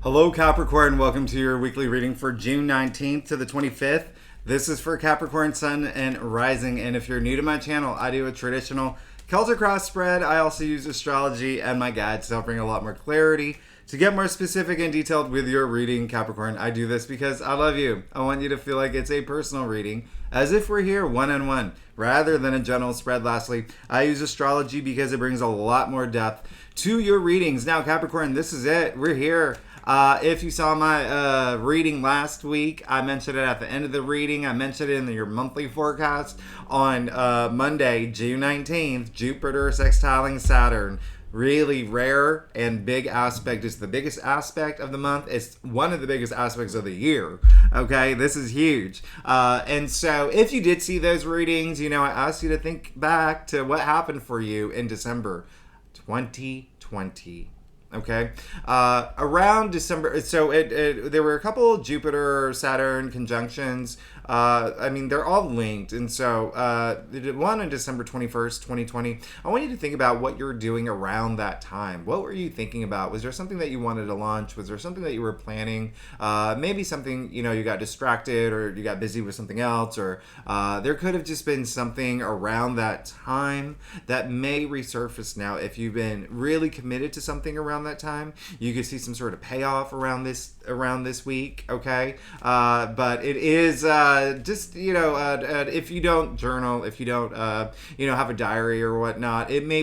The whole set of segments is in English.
Hello Capricorn, welcome to your weekly reading for June 19th to the 25th. This is for Capricorn Sun and Rising, and if you're new to my channel, I do a traditional Celtic cross spread. I also use astrology and my guides to help bring a lot more clarity. To get more specific and detailed with your reading, Capricorn, I do this because I love you. I want you to feel like it's a personal reading, as if we're here one-on-one, rather than a general spread. Lastly, I use astrology because it brings a lot more depth to your readings. Now, Capricorn, this is it. We're here. If you saw my reading last week, I mentioned it at the end of the reading. I mentioned it in your monthly forecast on Monday, June 19th, Jupiter sextiling Saturn. Really rare and big aspect. It's the biggest aspect of the month. It's one of the biggest aspects of the year. Okay, this is huge. And so if you did see those readings, I asked you to think back to what happened for you in December 2020. Okay, around December, so there were a couple Jupiter Saturn conjunctions. They're all linked, and so one on December 21st, 2020. I want you to think about what you're doing around that time. What were you thinking about? Was there something that you wanted to launch? Was there something that you were planning? Maybe something, you got distracted or you got busy with something else, or there could have just been something around that time that may resurface now. If you've been really committed to something around that time, you could see some sort of payoff around this week. Okay, but it is if you don't journal, if you don't have a diary or whatnot, it may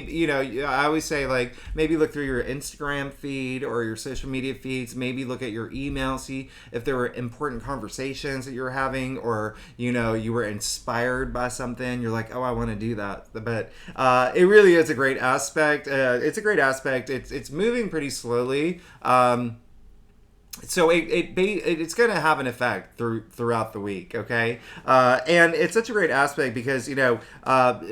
I always say, like, maybe look through your Instagram feed or your social media feeds, maybe look at your email, see if there were important conversations that you were having, or you were inspired by something, you're like, oh, I want to do that. But it really is a great aspect. It's moving pretty slowly. So it's going to have an effect throughout the week, okay? And it's such a great aspect because,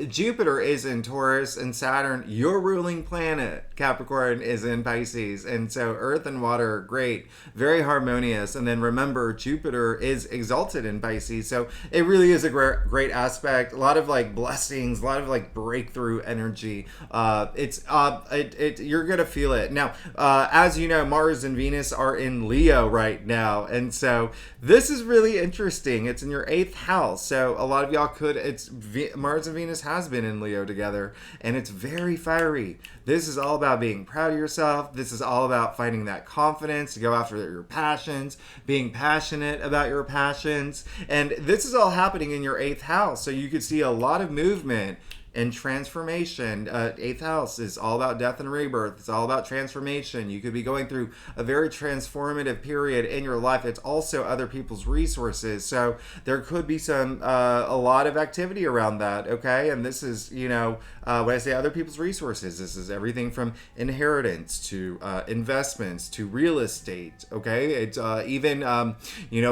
Jupiter is in Taurus and Saturn, your ruling planet, Capricorn, is in Pisces. And so Earth and water are great, very harmonious. And then remember, Jupiter is exalted in Pisces. So it really is a great aspect. A lot of blessings, a lot of breakthrough energy. You're going to feel it. Now, as you know, Mars and Venus are in Leo right now, and so this is really interesting. It's in your 8th house, so a lot of y'all Mars and Venus has been in Leo together, and it's very fiery. This is all about being proud of yourself. This is all about finding that confidence to go after your passions, being passionate about your passions, and this is all happening in your 8th house, so you could see a lot of movement and transformation. 8th house is all about death and rebirth. It's all about transformation. You could be going through a very transformative period in your life. It's also other people's resources. So there could be a lot of activity around that, okay? And this is, when I say other people's resources, this is everything from inheritance to investments to real estate, okay? It's even,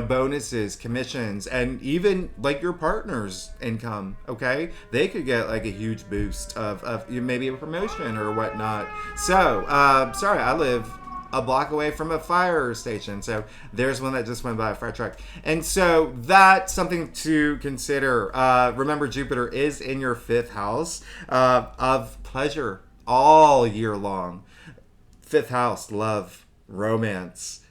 bonuses, commissions, and even your partner's income, okay? They could get a huge boost of maybe a promotion or whatnot. So, sorry, I live a block away from a fire station, so there's one that just went by, a fire truck. And so that's something to consider. Remember, Jupiter is in your 5th house of pleasure all year long. 5th house, love, romance,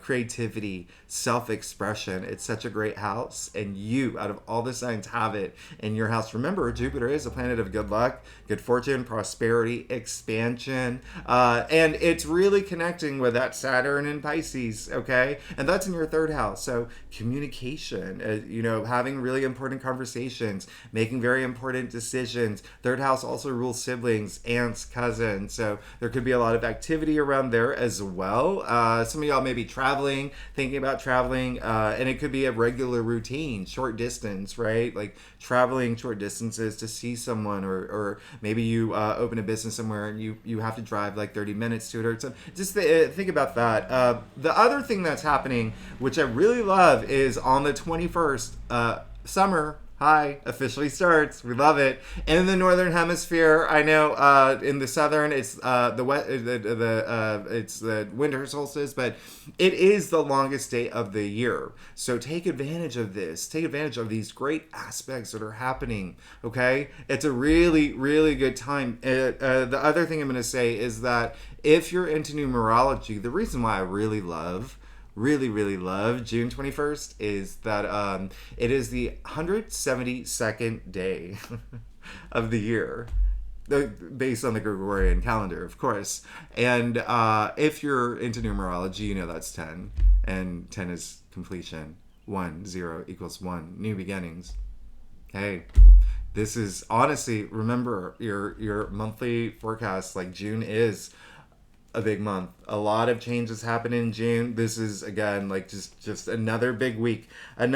creativity, self-expression. It's such a great house, and you, out of all the signs, have it in your house. Remember, Jupiter is a planet of good luck, good fortune, prosperity, expansion, and it's really connecting with that Saturn in Pisces, okay? And that's in your 3rd house. So communication, having really important conversations, making very important decisions. 3rd house also rules siblings, aunts, cousins, so there could be a lot of activity around there as well. Some of y'all may be traveling, thinking about traveling, and it could be a regular routine, short distance, right? Like traveling short distances to see someone, or maybe you open a business somewhere and you have to drive 30 minutes to it, or something. Just think about that. The other thing that's happening, which I really love, is on the 21st, summer Hi, officially starts. We love it. And in the northern hemisphere, I know in the southern it's it's the winter solstice, but it is the longest day of the year. So take advantage of this. Take advantage of these great aspects that are happening. Okay, it's a really really good time. The other thing I'm going to say is that if you're into numerology, the reason why I really love June 21st is that it is the 172nd day of the year, based on the Gregorian calendar, of course. And if you're into numerology, you know that's 10, and 10 is completion. 1 0 equals 1, new beginnings. Hey, this is honestly, remember your monthly forecast. Like, June is a big month. A lot of changes happen in June. This is, again, like just another big week. But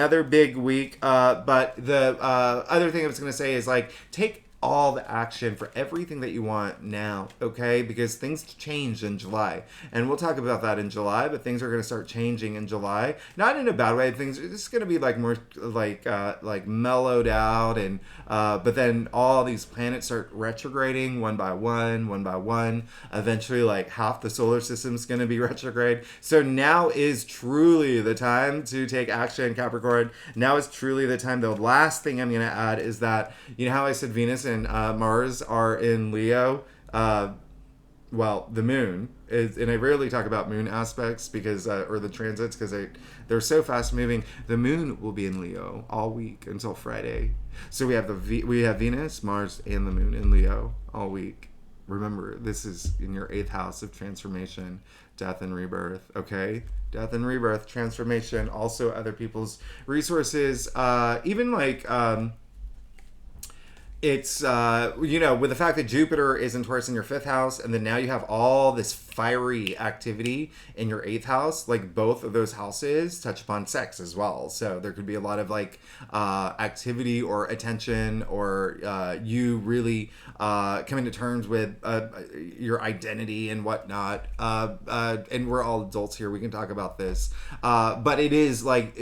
the other thing I was going to say is, like, take all the action for everything that you want now, okay? Because things change in July, and we'll talk about that in July. But things are going to start changing in July, not in a bad way. Things are just going to be like more like mellowed out, and but then all these planets start retrograding one by one. Eventually, like, half the solar system is going to be retrograde. So now is truly the time to take action, Capricorn. Now is truly the time. The last thing I'm going to add is that, you know how I said Venus and Mars are in Leo? Well, the moon is, and I rarely talk about moon aspects because, or the transits, because they're so fast moving. The moon will be in Leo all week until Friday. So we have Venus, Mars, and the moon in Leo all week. Remember, this is in your 8th house of transformation, death and rebirth. Okay, death and rebirth, transformation. Also, other people's resources. Even like. It's, with the fact that Jupiter is in Taurus in your 5th house, and then now you have all this fiery activity in your 8th house, like, both of those houses touch upon sex as well. So there could be a lot of, like, activity or attention, or you really coming to terms with your identity and whatnot. And we're all adults here. We can talk about this. But it is, like,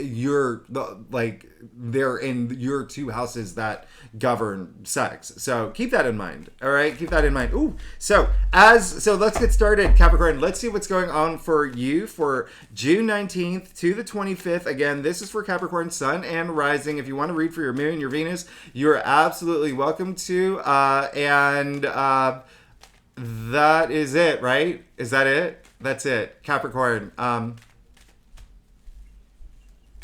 they're in your 2 houses that govern sex. So keep that in mind. All right, keep that in mind. Ooh, so let's get started, Capricorn. Let's see what's going on for you for June 19th to the 25th. Again, this is for Capricorn Sun and Rising. If you want to read for your Moon, your Venus, you're absolutely welcome to. That is it, right? Is that it? That's it, Capricorn.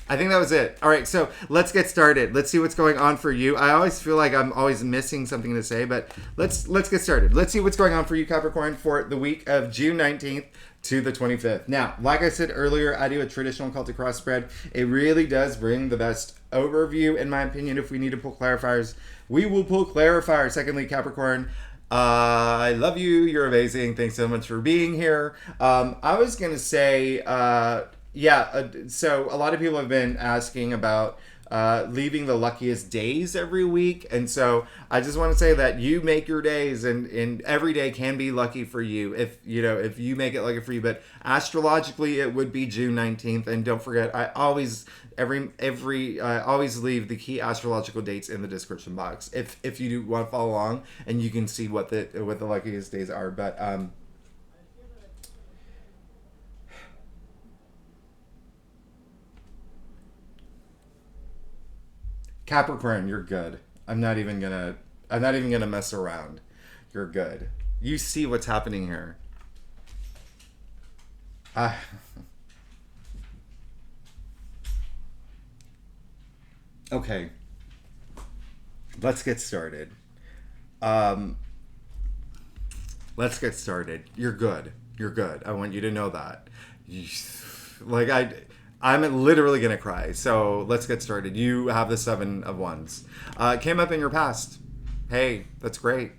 I think that was it. All right, so let's get started. Let's see what's going on for you. I always feel like I'm always missing something to say, but let's get started. Let's see what's going on for you, Capricorn, for the week of June 19th to the 25th. Now, like I said earlier, I do a traditional Celtic cross spread. It really does bring the best overview, in my opinion. If we need to pull clarifiers, we will pull clarifiers. Secondly, Capricorn, I love you. You're amazing. Thanks so much for being here. I was going to say... so a lot of people have been asking about leaving the luckiest days every week, and so I just want to say that you make your days, and every day can be lucky for you if you make it lucky for you. But astrologically, it would be June 19th, and don't forget, I always always leave the key astrological dates in the description box if you do want to follow along, and you can see what the luckiest days are. But Capricorn, you're good. I'm not even gonna mess around. You're good. You see what's happening here. Okay. Let's get started. Let's get started. You're good. You're good. I want you to know that. I'm literally going to cry. So let's get started. You have the 7 of Wands. Came up in your past. Hey, that's great.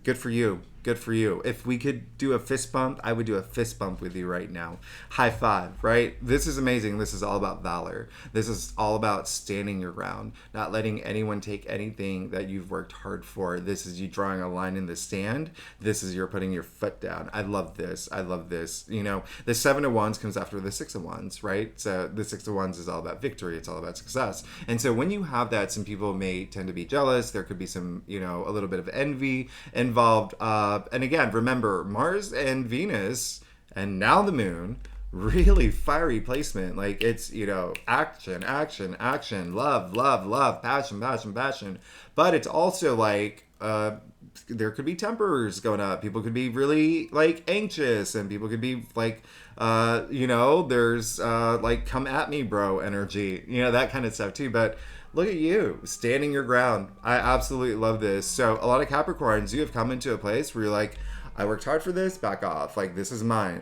Good for you. Good for you. If we could do a fist bump, I would do a fist bump with you right now. High five, right? This is amazing. This is all about valor. This is all about standing your ground, not letting anyone take anything that you've worked hard for. This is you drawing a line in the sand. This is you're putting your foot down. I love this. I love this. You know, the 7 of Wands comes after the 6 of Wands, right? So the 6 of Wands is all about victory. It's all about success. And so when you have that, some people may tend to be jealous. There could be some, you know, a little bit of envy involved. And again, remember, Mars and Venus, and now the moon, really fiery placement. Like, it's, you know, action, action, action, love, love, love, passion, passion, passion. But it's also like, there could be tempers going up. People could be really, like, anxious, and people could be like, you know, there's like, come at me, bro energy, you know, that kind of stuff too. But look at you, standing your ground. I absolutely love this. So a lot of Capricorns, you have come into a place where you're like, I worked hard for this, back off. Like, this is mine.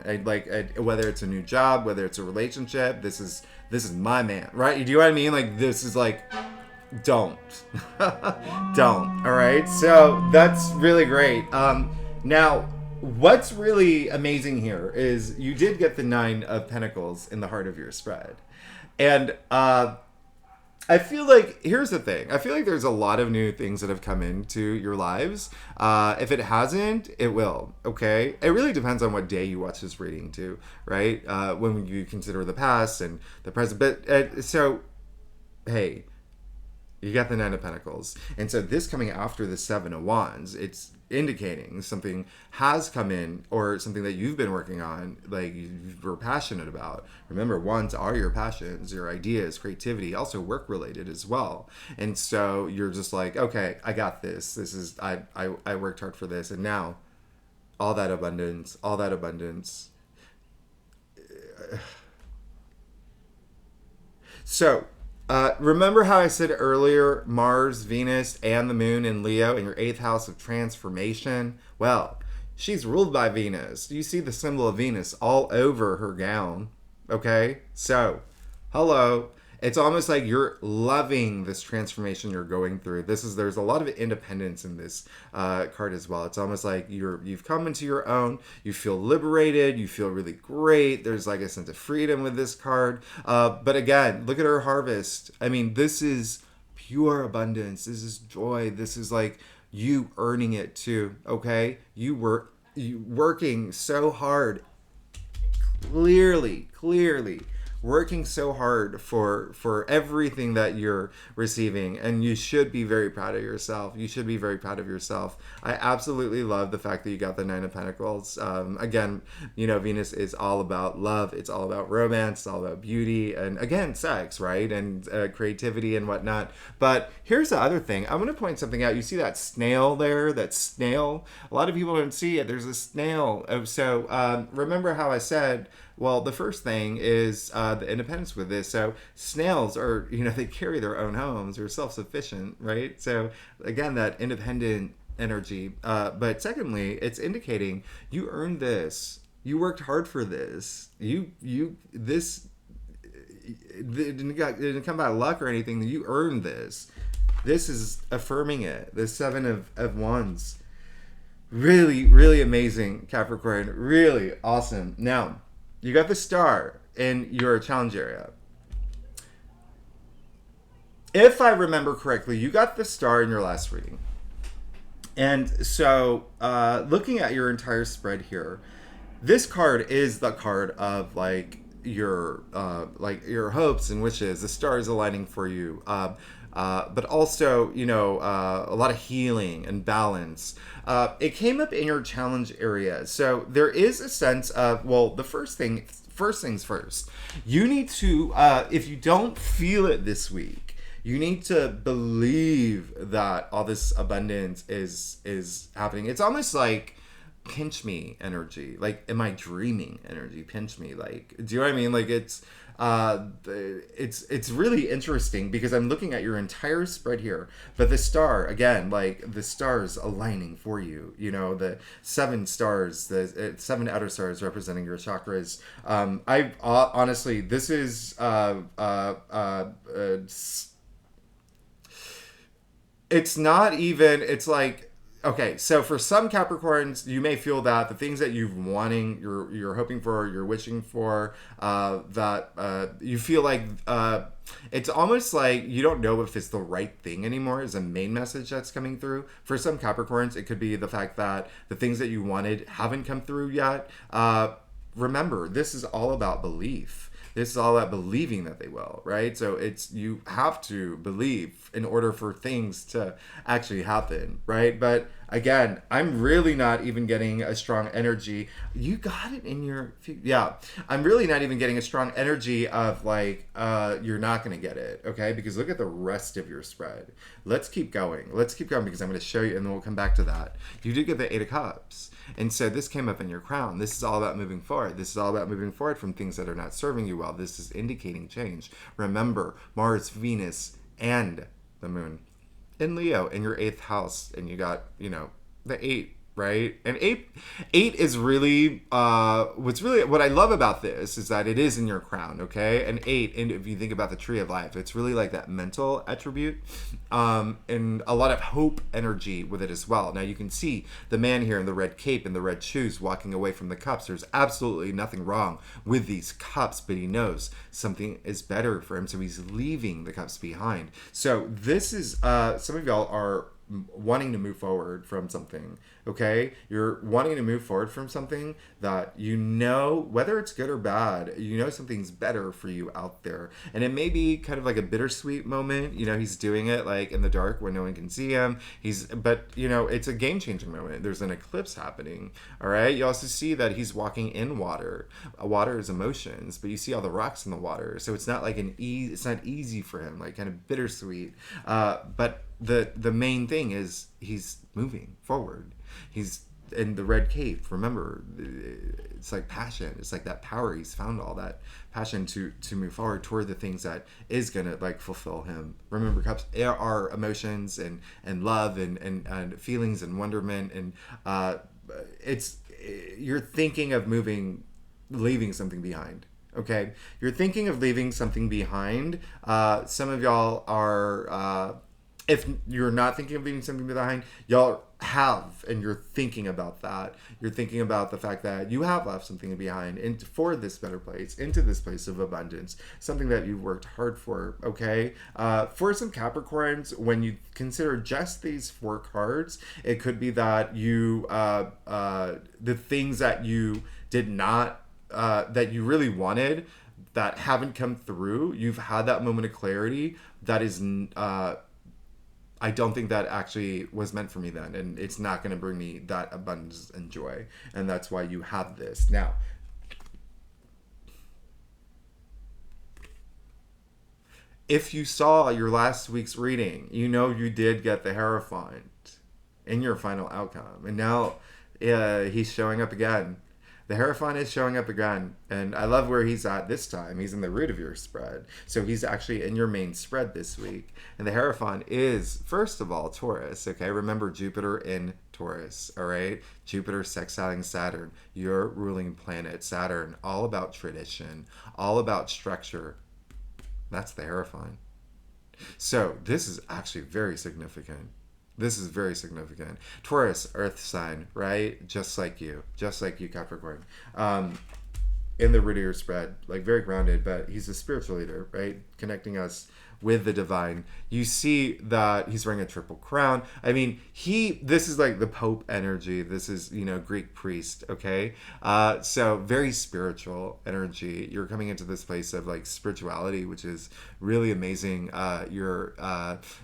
Whether it's a new job, whether it's a relationship, this is my man, right? You do what I mean? Like, this is like, don't. Don't, all right? So that's really great. Now, what's really amazing here is you did get the 9 of Pentacles in the heart of your spread. And I feel like, here's the thing. I feel like there's a lot of new things that have come into your lives. If it hasn't, it will, okay? It really depends on what day you watch this reading too, right? When you consider the past and the present. But so, hey, you got the 9 of Pentacles. And so this coming after the 7 of Wands, it's indicating something has come in, or something that you've been working on, like you were passionate about. Remember, Wands are your passions, your ideas, creativity, also work related as well. And so you're just like, okay, I got this. This is, I worked hard for this. And now all that abundance. So, remember how I said earlier, Mars, Venus, and the moon in Leo in your 8th house of transformation? Well, she's ruled by Venus. You see the symbol of Venus all over her gown, okay? So, hello. It's almost like you're loving this transformation you're going through. There's a lot of independence in this card as well. It's almost like you've come into your own. You feel liberated. You feel really great. There's like a sense of freedom with this card. But again, look at her harvest. I mean, this is pure abundance. This is joy. This is like you earning it too. Okay, you working so hard. Clearly. Working so hard for everything that you're receiving, and you should be very proud of yourself. I absolutely love the fact that you got the 9 of Pentacles. Again, you know, Venus is all about love. It's all about romance. It's all about beauty, and again, sex, right? And creativity and whatnot. But here's the other thing. I'm going to point something out. You see that snail there? That snail? A lot of people don't see it. There's a snail. So remember how I said, well, the first thing is the independence with this. So snails are, you know, they carry their own homes. They're self-sufficient, right? So again, that independent energy. But secondly, it's indicating you earned this. You worked hard for this. This it didn't come by luck or anything. You earned this. This is affirming it. The 7 of Wands. Really, really amazing, Capricorn. Really awesome. Now, you got the star in your challenge area. If I remember correctly, you got the star in your last reading. And so, looking at your entire spread here, this card is the card of like your hopes and wishes. The star is aligning for you. But also, you know, a lot of healing and balance. It came up in your challenge area. So there is a sense of, well, the first things first. You need to, if you don't feel it this week, you need to believe that all this abundance is happening. It's almost like pinch me energy. Like, am I dreaming energy? Pinch me. Like, do you know what I mean? Like, it's really interesting because I'm looking at your entire spread here, but the star, again, like the stars aligning for you, you know, the 7 stars, the 7 outer stars representing your chakras. I honestly, this is it's not even, it's like Okay, so for some Capricorns, you may feel that the things that you're hoping for, you're wishing for, that you feel like it's almost like you don't know if it's the right thing anymore. Is a main message that's coming through. For some Capricorns, it could be the fact that the things that you wanted haven't come through yet. Remember, this is all about belief. This is all about believing that they will, right? So it's, you have to believe in order for things to actually happen, right? But again, I'm really not even getting a strong energy. You got it in your, yeah. I'm really not even getting a strong energy of like, you're not going to get it, okay? Because look at the rest of your spread. Let's keep going. Let's keep going because I'm going to show you, and then we'll come back to that. You did get the Eight of Cups. And so this came up in your crown. This is all about moving forward. This is all about moving forward from things that are not serving you well. This is indicating change. Remember, Mars, Venus, and the moon in Leo in your 8th house. And you got, the 8, right? And eight is really, what I love about this is that it is in your crown, okay? And 8, and if you think about the tree of life, it's really like that mental attribute, and a lot of hope energy with it as well. Now you can see the man here in the red cape and the red shoes walking away from the cups. There's absolutely nothing wrong with these cups, but he knows something is better for him, so he's leaving the cups behind. So this is, some of y'all are wanting to move forward from something, okay? You're wanting to move forward from something that whether it's good or bad, something's better for you out there. And it may be kind of like a bittersweet moment. He's doing it like in the dark when no one can see him. But it's a game-changing moment. There's an eclipse happening, all right? You also see that he's walking in water. Water is emotions, but you see all the rocks in the water. So it's not like it's not easy for him, like kind of bittersweet. But the main thing is he's moving forward. He's in the red cape. Remember, it's like passion. It's like that power. He's found all that passion to move forward toward the things that is gonna like fulfill him. Remember, cups are emotions and love and feelings and wonderment, and you're thinking of leaving something behind. Okay, you're thinking of leaving something behind. Some of y'all are. If you're not thinking of leaving something behind, y'all have, and you're thinking about that. You're thinking about the fact that you have left something behind for this better place, into this place of abundance, something that you've worked hard for, okay? For some Capricorns, when you consider just these 4 cards, it could be that the things that you did not, that you really wanted, that haven't come through, you've had that moment of clarity that is... I don't think that actually was meant for me then, and it's not going to bring me that abundance and joy, and that's why you have this. Now, if you saw your last week's reading, you did get the Hierophant in your final outcome, and now he's showing up again. The Hierophant is showing up again, and I love where he's at this time. He's in the root of your spread. So he's actually in your main spread this week. And the Hierophant is, first of all, Taurus, okay? Remember Jupiter in Taurus, all right? Jupiter sextiling Saturn, your ruling planet, Saturn, all about tradition, all about structure. That's the Hierophant. So this is actually very significant. This is very significant. Taurus, earth sign, right? Just like you, Capricorn. In the root of your spread, like very grounded, but he's a spiritual leader, right? Connecting us with the divine. You see that he's wearing a triple crown. I mean, this is like the Pope energy. This is, Greek priest, okay? So very spiritual energy. You're coming into this place of like spirituality, which is really amazing. You're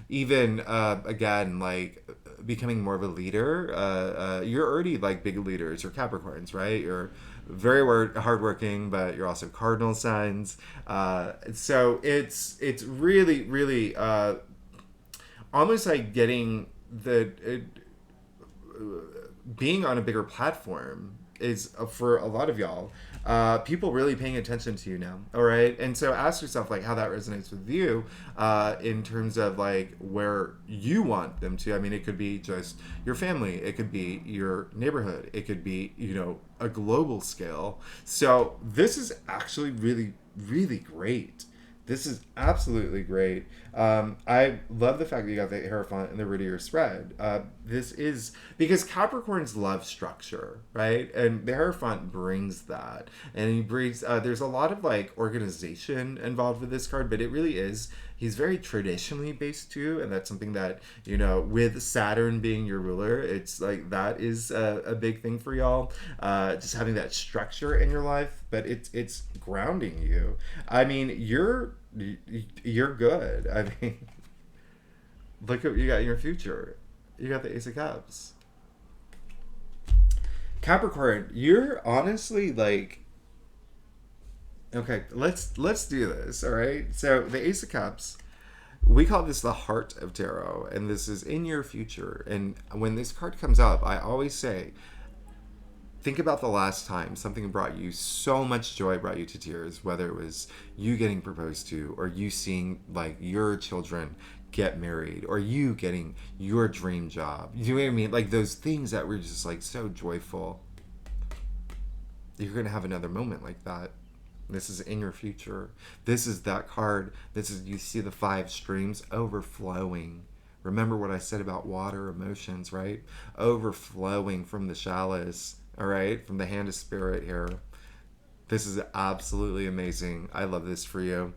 even, again, like becoming more of a leader. You're already like big leaders. You're Capricorns, right? You're very hardworking, but you're also cardinal signs. So it's really, really almost like getting being on a bigger platform is for a lot of y'all. People really paying attention to you now, all right? And so ask yourself like how that resonates with you in terms of like where you want them to. I mean, it could be just your family, it could be your neighborhood, it could be a global scale. So this is actually really, really great. This is absolutely great. I love the fact that you got the Hierophant in the root of your spread. This is because Capricorns love structure, right? And the Hierophant brings that. And he brings, there's a lot of like organization involved with this card, but it really is. He's very traditionally based too. And that's something that, you know, with Saturn being your ruler, it's like that is a big thing for y'all. Just having that structure in your life, but it's grounding you. I mean, you're good. I mean, look at what you got in your future. You got the Ace of Cups. Capricorn, you're honestly like, okay, let's do this, all right? So the Ace of Cups, we call this the heart of tarot, and this is in your future. And when this card comes up, I always say, think about the last time something brought you so much joy, brought you to tears, whether it was you getting proposed to, or you seeing like your children get married, or you getting your dream job. You know what I mean? Like those things that were just like so joyful. You're going to have another moment like that. This is in your future. This is that card. This is, you see the 5 streams overflowing. Remember what I said about water emotions, right? Overflowing from the chalice, all right? From the hand of spirit here. This is absolutely amazing. I love this for you.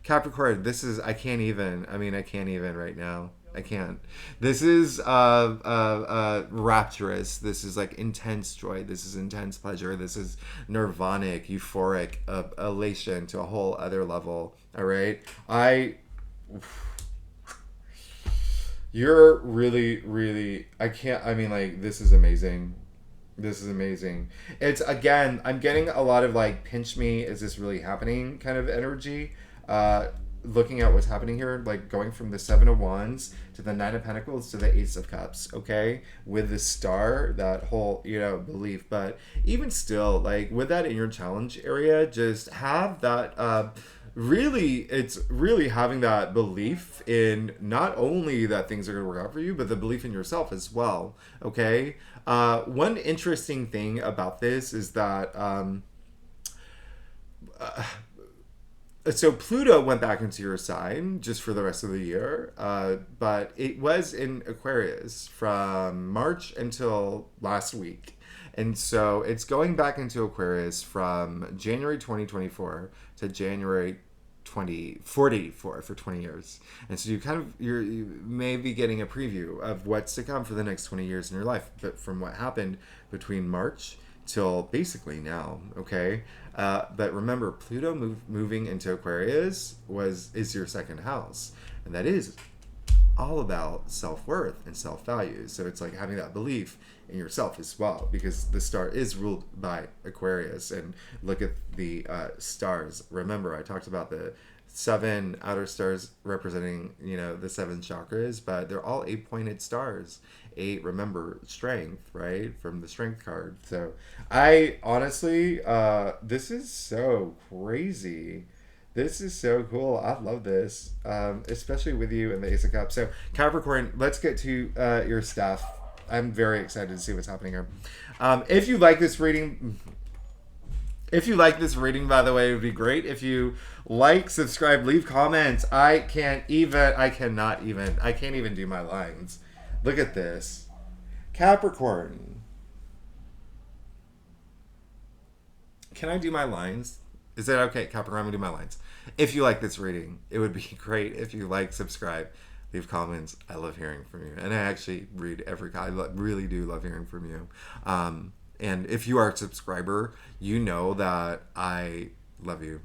Capricorn, this is, I can't even right now. I can't. This is rapturous. This is like intense joy. This is intense pleasure. This is nirvanic, euphoric, elation to a whole other level. All right. You're really, really, I can't, I mean, like, this is amazing. This is amazing. It's, again, I'm getting a lot of like, pinch me, is this really happening kind of energy. Looking at what's happening here, like going from the 7 of Wands to the 9 of Pentacles to the Ace of Cups, okay? With the star, that whole, you know, belief. But even still, like with that in your challenge area, just have that, really, it's really having that belief in not only that things are going to work out for you, but the belief in yourself as well, okay? One interesting thing about this is that, so Pluto went back into your sign just for the rest of the year, but it was in Aquarius from March until last week. And so it's going back into Aquarius from January 2024 to January 2044 for 20 years. And so you may be getting a preview of what's to come for the next 20 years in your life, but from what happened between March till basically now, okay? But remember, Pluto moving into Aquarius is your second house, and that is all about self-worth and self-value. So it's like having that belief in yourself as well, because the star is ruled by Aquarius. And look at the stars. Remember, I talked about the 7 outer stars representing, you know, the 7 chakras, but they're all 8-pointed stars. 8, remember, strength, right? From the strength card. So I honestly, this is so crazy. This is so cool. I love this, especially with you and the Ace of Cups. So Capricorn, let's get to your stuff. I'm very excited to see what's happening here. If you like this reading, by the way, it would be great if you like, subscribe, leave comments. I can't even do my lines. Look at this. Capricorn. Can I do my lines? Is that okay, Capricorn? I'm going to do my lines. If you like this reading, it would be great if you like, subscribe, leave comments. I love hearing from you. And I actually read every comment. I really do love hearing from you. And if you are a subscriber, you know that I love you.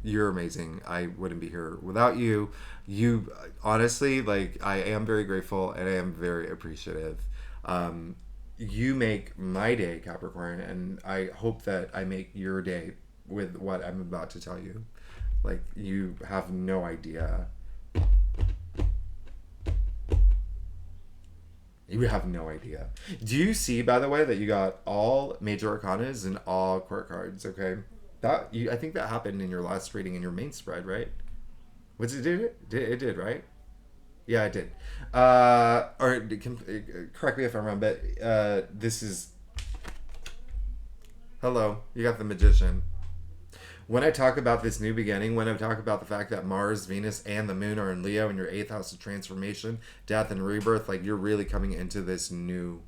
You're amazing. I wouldn't be here without you. You, honestly, like, I am very grateful and I am very appreciative. You make my day, Capricorn, and I hope that I make your day with what I'm about to tell you. Like, you have no idea. You have no idea. Do you see, by the way, that you got all major arcanas and all court cards, okay? I think that happened in your last reading in your main spread, right? It did, right? Yeah, it did. Correct me if I'm wrong, but this is... Hello, you got the Magician. when I talk about this new beginning, when I talk about the fact that Mars, Venus, and the Moon are in Leo in your 8th house of transformation, death, and rebirth, like you're really coming into this new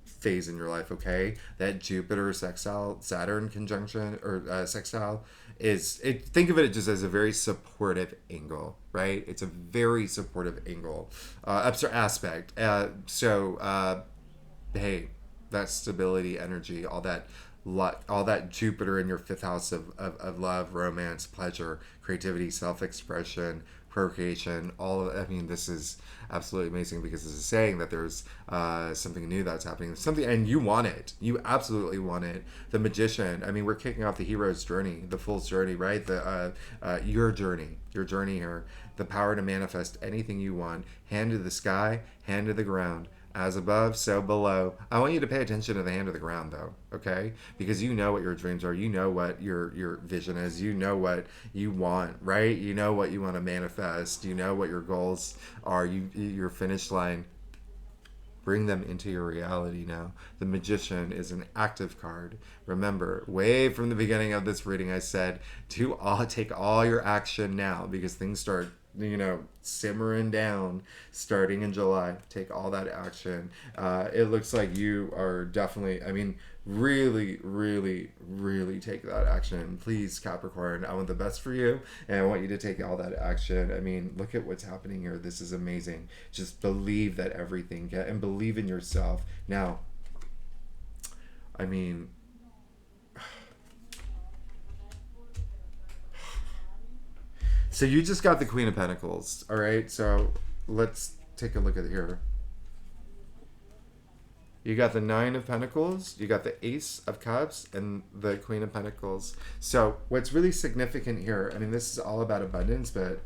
phase in your life, okay? That Jupiter sextile Saturn conjunction or sextile is it. Think of it just as a very supportive angle, right? It's a very supportive angle, aspect. Hey, that stability, energy, all that luck, all that Jupiter in your 5th house of love, romance, pleasure, creativity, self-expression, procreation, all of, I mean, this is absolutely amazing because this is saying that there's something new that's happening, something, and you want it, you absolutely want it. The Magician, I mean, we're kicking off the hero's journey, the fool's journey, right? Your journey here, the power to manifest anything you want, hand to the sky, hand to the ground, as above, so below. I want you to pay attention to the hand of the ground, though, okay? Because you know what your dreams are. You know what your vision is. You know what you want, right? You know what you want to manifest. You know what your goals are. Your finish line. Bring them into your reality now. The Magician is an active card. Remember, way from the beginning of this reading, I said take all your action now because things start simmering down starting in July. Take all that action. It looks like you are definitely, I mean, really, really, really take that action. Please, Capricorn, I want the best for you, and I want you to take all that action. I mean, look at what's happening here. This is amazing. Just believe that everything can, and believe in yourself. Now, I mean, so you just got the Queen of Pentacles, all right? So let's take a look at it here. You got the Nine of Pentacles, you got the Ace of Cups, and the Queen of Pentacles. So what's really significant here, I mean, this is all about abundance, but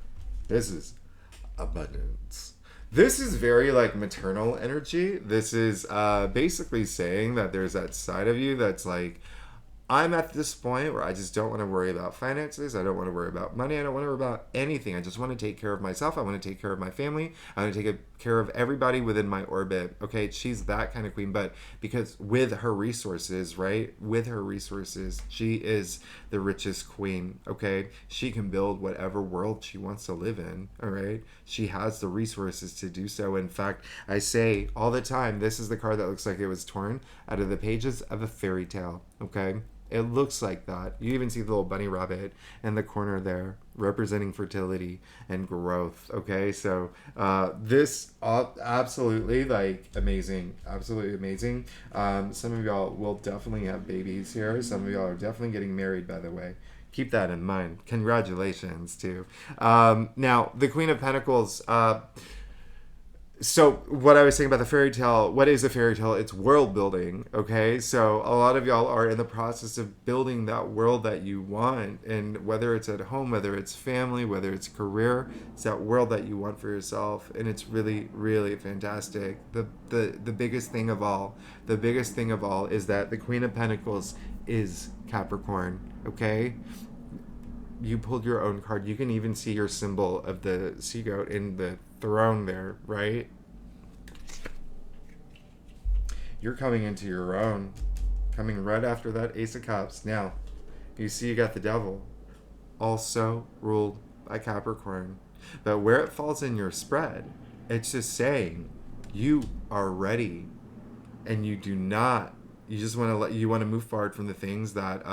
this is abundance. This is very like maternal energy. This is basically saying that there's that side of you that's like, I'm at this point where I just don't want to worry about finances. I don't want to worry about money. I don't want to worry about anything. I just want to take care of myself. I want to take care of my family. I want to take care of everybody within my orbit. Okay, she's that kind of queen, but because with her resources, right? With her resources, she is the richest queen, okay? She can build whatever world she wants to live in, all right? She has the resources to do so. In fact, I say all the time, this is the card that looks like it was torn out of the pages of a fairy tale, okay? It looks like that. You even see the little bunny rabbit in the corner there, representing fertility and growth. Okay, so this absolutely like amazing, absolutely amazing. Some of y'all will definitely have babies here. Some of y'all are definitely getting married, by the way. Keep that in mind. Congratulations too. Now the Queen of Pentacles. So what I was saying about the fairy tale, what is a fairy tale? It's world building, okay? So a lot of y'all are in the process of building that world that you want, and whether it's at home, whether it's family, whether it's career, it's that world that you want for yourself, and it's really, really fantastic. The biggest thing of all, is that the Queen of Pentacles is Capricorn, okay? You pulled your own card. You can even see your symbol of the sea goat in the throne there, right? You're coming into your own, coming right after that Ace of Cups. Now, you see you got the Devil, also ruled by Capricorn. But where it falls in your spread, it's just saying you are ready, and you do not. You just want to you want to move forward from the things that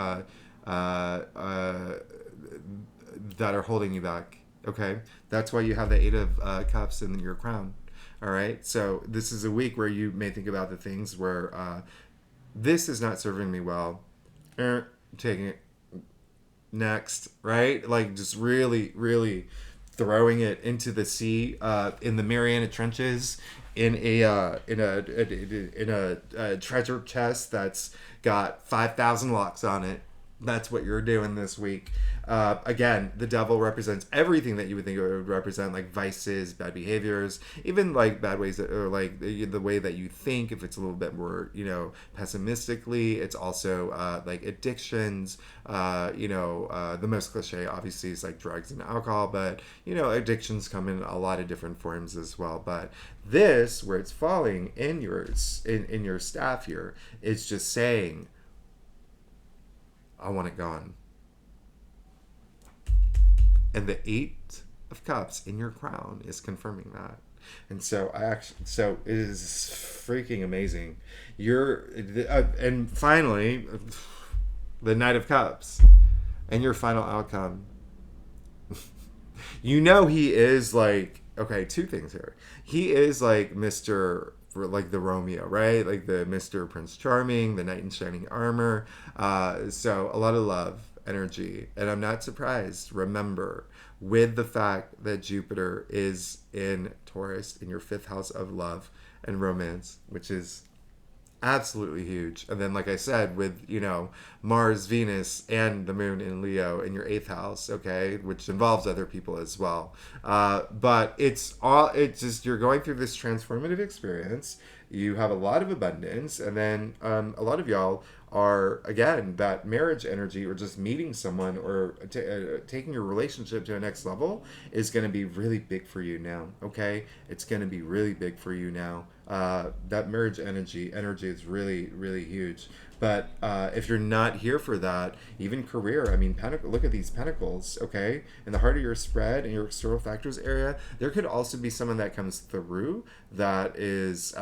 that are holding you back. Okay, that's why you have the Eight of Cups in your crown. All right, so this is a week where you may think about the things where this is not serving me well. Taking it next, right? Like just really, really throwing it into the sea in the Mariana Trenches in a treasure chest that's got 5,000 locks on it. That's what you're doing this week. Again, the Devil represents everything that you would think it would represent, like vices, bad behaviors, even like bad ways that, or like the way that you think. If it's a little bit more, pessimistically, it's also like addictions. The most cliche, obviously, is like drugs and alcohol, but addictions come in a lot of different forms as well. But this, where it's falling in your staff here, it's just saying, I want it gone. And the Eight of Cups in your crown is confirming that. And so it is freaking amazing. And finally, the Knight of Cups and your final outcome. He is like, okay, two things here. He is like Mr. like the Romeo, right? Like the Mr. Prince Charming, the knight in shining armor. So a lot of love, energy. And I'm not surprised, remember, with the fact that Jupiter is in Taurus in your fifth house of love and romance, which is absolutely huge. And then, like I said, with Mars, Venus, and the Moon in Leo in your eighth house, okay, which involves other people as well. But it's just you're going through this transformative experience. You have a lot of abundance, and then a lot of y'all are, again, that marriage energy or just meeting someone or taking your relationship to a next level is going to be really big for you now, okay? It's going to be really big for you now. That marriage energy is really, really huge. But if you're not here for that, even career, I mean, look at these pentacles, okay? In the heart of your spread, in your external factors area, there could also be someone that comes through that is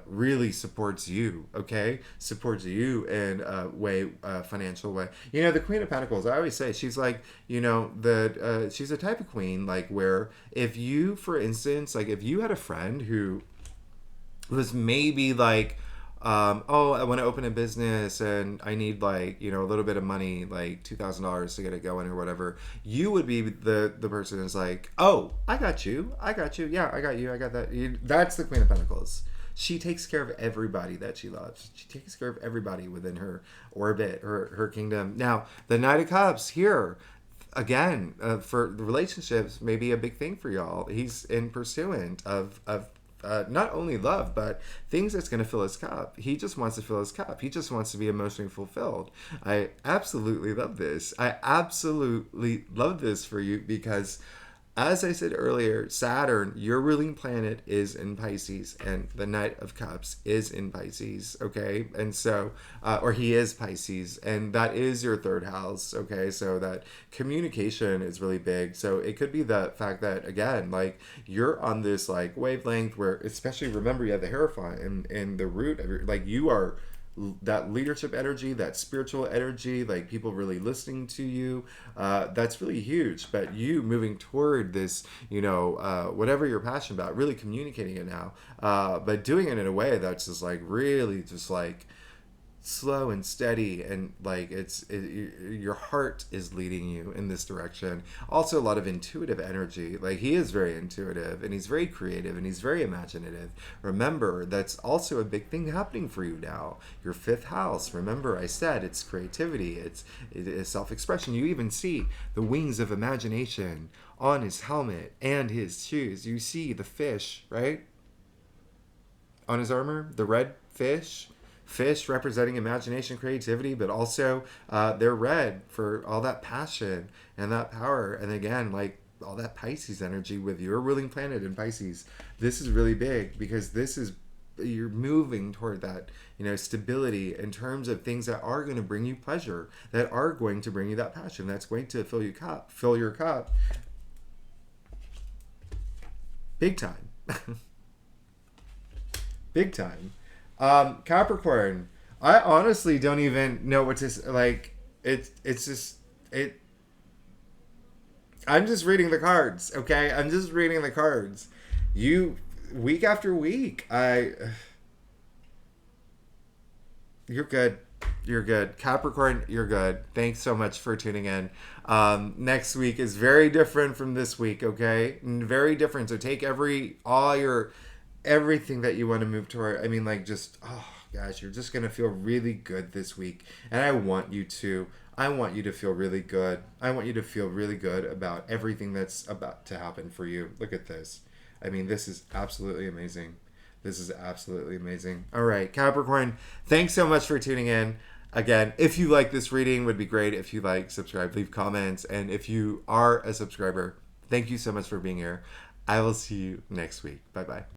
really supports you, okay? Supports you in a financial way. The Queen of Pentacles, I always say, she's like, she's a type of queen, like where if you, for instance, like if you had a friend who was maybe like, I want to open a business and I need like, a little bit of money, like $2,000 to get it going or whatever. You would be the person who's like, oh, I got you. Yeah, I got you. I got that. That's the Queen of Pentacles. She takes care of everybody that she loves. She takes care of everybody within her orbit, her kingdom. Now, the Knight of Cups here, again, for the relationships, may be a big thing for y'all. He's in pursuant of not only love, but things that's going to fill his cup. He just wants to fill his cup. He just wants to be emotionally fulfilled. I absolutely love this. I absolutely love this for you because, as I said earlier, Saturn, your ruling planet, is in Pisces, and the Knight of Cups is in Pisces, okay? And so, or he is Pisces, and that is your third house, okay? So that communication is really big. So it could be the fact that, again, like, you're on this, like, wavelength where, especially, remember, you have the Hierophant and the root of your, like, you are that leadership energy, that spiritual energy, like people really listening to you, that's really huge. But you moving toward this, whatever you're passionate about, really communicating it now, but doing it in a way that's just like really just like slow and steady, and like your heart is leading you in this direction. Also a lot of intuitive energy. Like he is very intuitive and he's very creative and he's very imaginative. Remember, that's also a big thing happening for you now. Your fifth house, remember I said it's creativity, it is self-expression. You even see the wings of imagination on his helmet and his shoes. You see the fish, right, on his armor, the red fish representing imagination, creativity, but also they're red for all that passion and that power. And again, like all that Pisces energy with your ruling planet in Pisces. This is really big because you're moving toward that, stability in terms of things that are going to bring you pleasure, that are going to bring you that passion, that's going to fill your cup big time. Big time. Capricorn, I honestly don't even know what to like. I'm just reading the cards, okay? I'm just reading the cards. You, week after week, you're good. You're good. Capricorn, you're good. Thanks so much for tuning in. Next week is very different from this week, okay? Very different. So take everything that you want to move toward. I mean, like, just, oh gosh, you're just going to feel really good this week. And I want you to feel really good. I want you to feel really good about everything that's about to happen for you. Look at this. I mean, this is absolutely amazing. This is absolutely amazing. All right, Capricorn, thanks so much for tuning in. Again, if you like this reading, would be great if you like, subscribe, leave comments. And if you are a subscriber, thank you so much for being here. I will see you next week. Bye-bye.